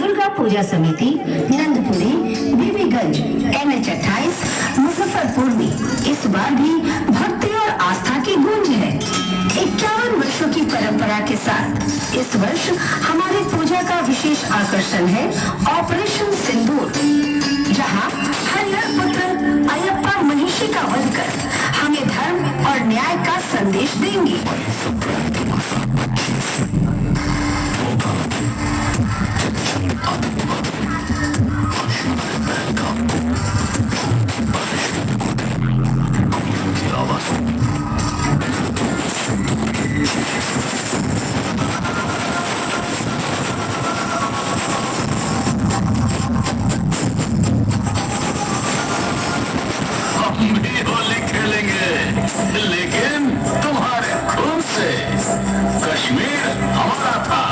दुर्गा पूजा समिति नंदपुरी बीबीगंज NH 28 मुजफ्फरपुर में इस बार भी भक्ति और आस्था की गूंज है। 51 वर्षों की परंपरा के साथ इस वर्ष हमारी पूजा का विशेष आकर्षण है ऑपरेशन सिंदूर, जहां हरिहर पुत्र अयप्पा महिषी का वध कर हमें धर्म और न्याय का संदेश देंगे। लेकिन तुम्हारे खून से। कश्मीर हमारा था,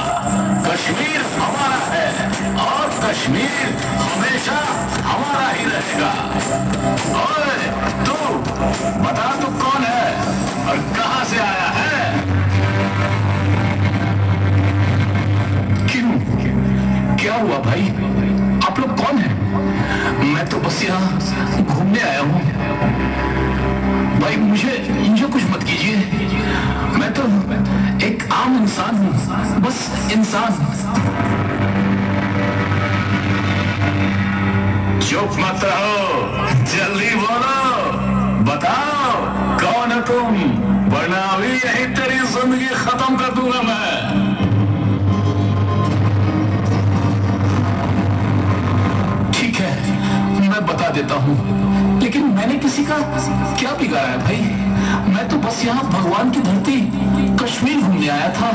कश्मीर हमारा है और कश्मीर हमेशा हमारा ही रहेगा। ओए तू बता, तू कौन है और कहां से आया है? क्यों, क्या हुआ भाई? आप लोग कौन हैं? मैं तो बस यहाँ घूमने आया हूँ भाई। मुझे कुछ मत कीजिए, मैं तो एक आम इंसान हूँ, बस इंसान। चुप मत रहो, जल्दी बोलो, बताओ कौन है तुम, वरना अभी यही तेरी जिंदगी खत्म कर दूंगा मैं। ठीक है, मैं बता देता हूँ, लेकिन मैंने किसी का क्या बिगाड़ा है भाई? मैं तो बस यहाँ भगवान की धरती कश्मीर घूमने आया था।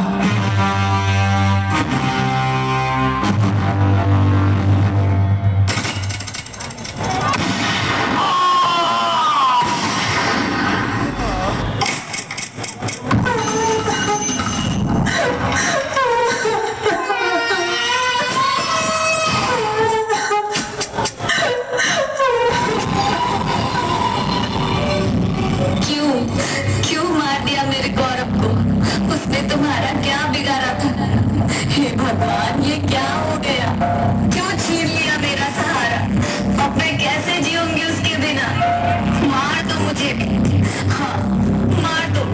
तुम्हारा क्या बिगाड़ा था? हे भगवान, ये क्या हो गया? क्यों छीन लिया मेरा सहारा? अब मैं कैसे जीऊंगी उसके बिना? मार दो मुझे भी, हाँ मार दो।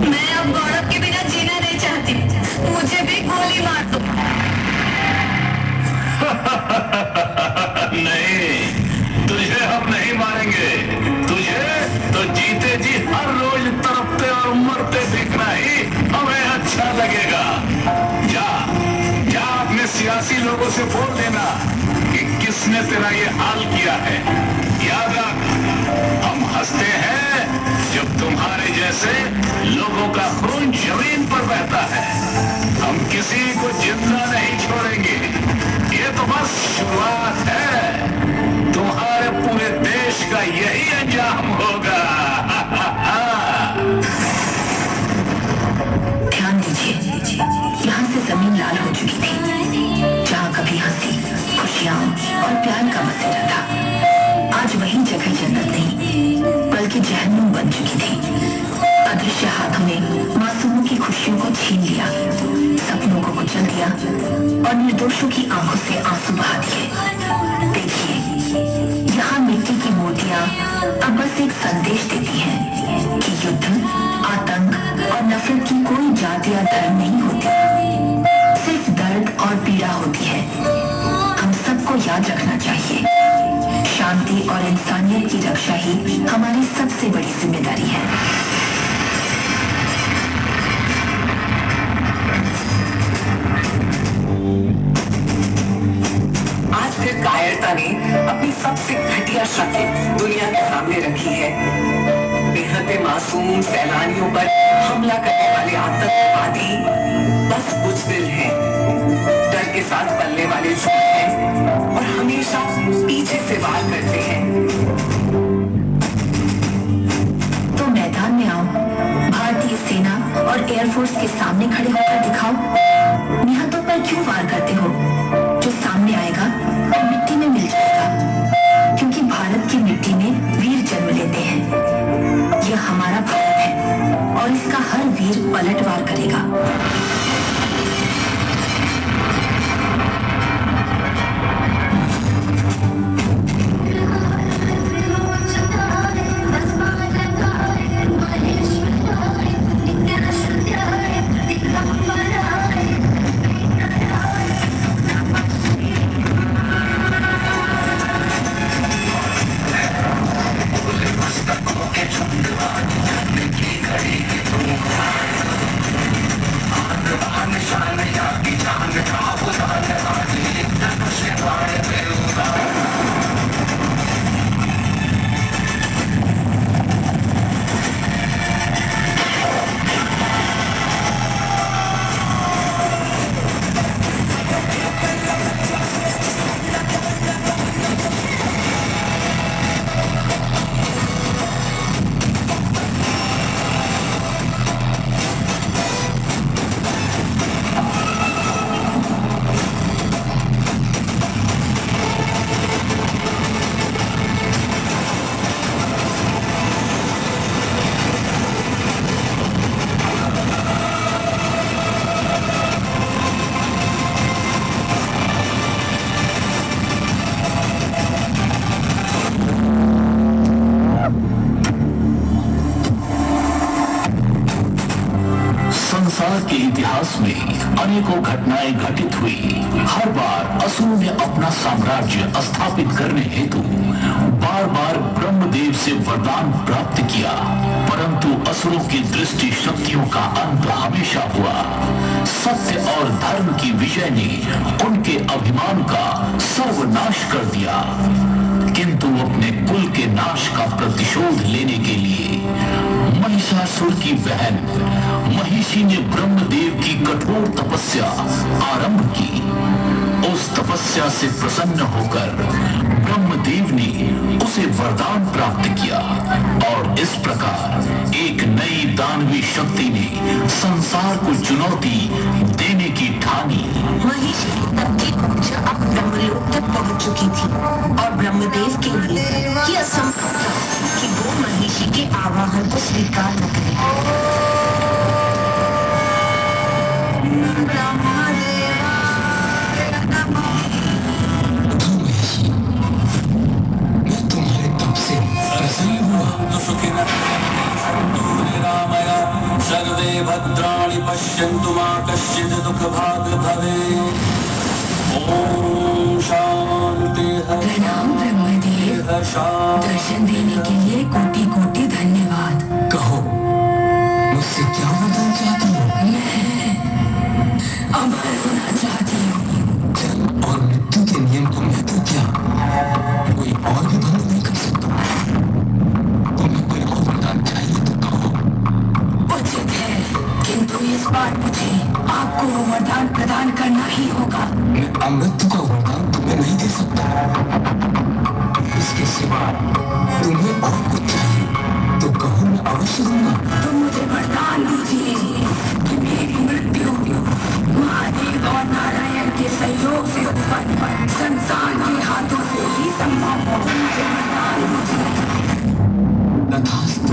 मैं अब गौरव के बिना जीना नहीं चाहती, मुझे भी गोली मार दो। नहीं, तुझे हम नहीं मारेंगे। तुझे तो जीते जी हर रोज तड़पते और मरते देखना ही हमें अच्छा लगेगा। जा अपने सियासी लोगों से बोल देना कि किसने तेरा ये हाल किया है। याद रख, हम हंसते हैं जब तुम्हारे जैसे लोगों का खून जमीन पर बहता है। हम किसी को जिंदा नहीं छोड़ेंगे, ये तो बस शुरुआत है। तुम्हारे पूरे देश का यही अंजाम होगा। ध्यान दीजिए, यहाँ से जमीन लाल हो चुकी थी, जहाँ कभी हंसी, खुशियाँ और प्यार का बसेरा था। आज वही जगह जन्नत नहीं बल्कि जहन्नुम बन चुकी थी। अदृश्य हाथों ने मासूमों की खुशियों को छीन लिया, सपनों को कुचल दिया और निर्दोषों की आंखों से आंसू बहा दिए। देखिए, यहाँ मिट्टी की मूर्तियाँ अब बस एक संदेश देती हैं कि युद्ध, आतंक और नफरत की कोई जाति या धर्म नहीं होती, सिर्फ दर्द और पीड़ा होती है। हम सबको याद रखना चाहिए, शांति और इंसानियत की रक्षा ही हमारी सबसे बड़ी जिम्मेदारी है। आज फिर कायरता ने अपनी सबसे घटिया शक्ल दुनिया के सामने रखी है। बेहद मासूम सैलानियों पर हमला करने वाले आतंकवादी बस बुज़दिल हैं, डर के साथ पलने वाले झूठ हैं और हमेशा पीछे से वार करते हैं। तो मैदान में आओ, भारतीय सेना और एयरफोर्स के सामने खड़े होकर दिखाओ। निहत्तों पर क्यों वार करते हो? जो सामने आएगा वो मिट्टी में मिल जाएगा, क्योंकि भारत की मिट्टी में वीर जन्म लेते हैं। यह हमारा भारत है और इसका हर वीर पलटवार करेगा। इतिहास में अनेकों घटनाएं घटित हुई। हर बार असुरों ने अपना साम्राज्य स्थापित करने हेतु बार बार ब्रह्मदेव से वरदान प्राप्त किया, परंतु असुरों की दृष्टि शक्तियों का अंत हमेशा हुआ। सत्य और धर्म की विजय ने उनके अभिमान का सर्वनाश कर दिया, किंतु अपने कुल के नाश का प्रतिशोध लेने के लिए महिषासुर की बहन महिषी ने ब्रह्मदेव की कठोर तपस्या आरंभ की। उस तपस्या से प्रसन्न होकर ब्रह्मदेव ने उसे वरदान प्राप्त किया और इस प्रकार एक नई दानवी शक्ति ने संसार को चुनौती देने की ठानी। महिषी तब की ऊर्जा अब ब्रह्मलोक तक पहुंच चुकी थी और ब्रह्मदेव के लिए यह असंभव था कि वो महिषी के आवाहन को स्वीकार न करे। सर्वे भद्राणि पश्यन्तु मा कश्चित् दुःखभाग् भवेत्। ओम शांति। प्रणाम ब्रह्मदेव, दर्शन देने के लिए कोटि कोटि धन्यवाद। कहो मुझसे क्या वरदान चाहती हो? मैं अमर होना चाहती हूँ। जन्म और मृत्यु के नियम को मैं तो क्या कोई और भी भंग नहीं कर सकता। तुम्हें कोई और वरदान चाहिए तो कहो। उचित है, किंतु इस बार मुझे आपको वो वरदान प्रदान करना ही होगा। मैं अमृत का वरदान तुम्हें नहीं दे सकता। इसके सिवा तुम्हें और कुछ चाहिए तो कहो, मैं अवश्य दूंगा। तो मुझे वरदान दीजिए कि मेरी मृत्यु महादेव और नारायण के सहयोग से उत्पन्न संसार के हाथों से ही संभव हो। मुझे वरदान दीजिए। तथास्तु।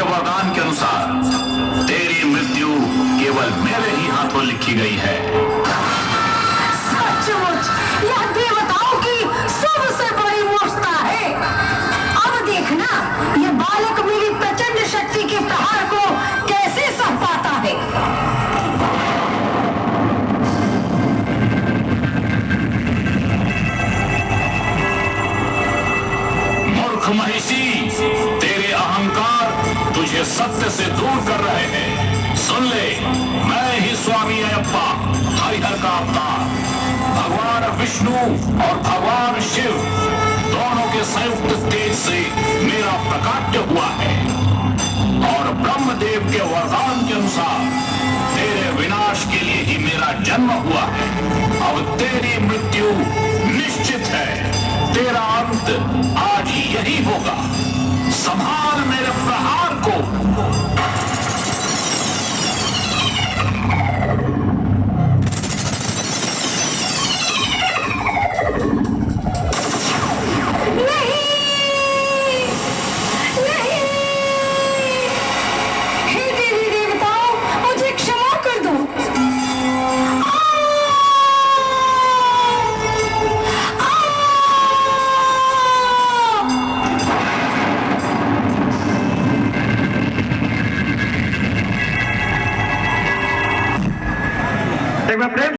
वरदान के अनुसार तेरी मृत्यु केवल मेरे ही हाथों लिखी गई है। सचमुच यह देवताओं की सबसे बड़ी मूर्खता है। अब देखना ये बालक मेरी प्रचंड शक्ति के प्रहार को कैसे सह पाता है। मूर्ख महिषी, तेरे अहंकार तुझे सत्य से दूर कर रहे हैं। सुन ले, मैं ही स्वामी अयप्पा, हरिहर का अवतार। भगवान विष्णु और भगवान शिव दोनों के संयुक्त तेज से मेरा प्रकाट्य हुआ है और ब्रह्मदेव के वरदान के अनुसार तेरे विनाश के लिए ही मेरा जन्म हुआ है। अब तेरी मृत्यु निश्चित है। तेरा अंत आज यही होगा। संभाल मेरे प्रहार को।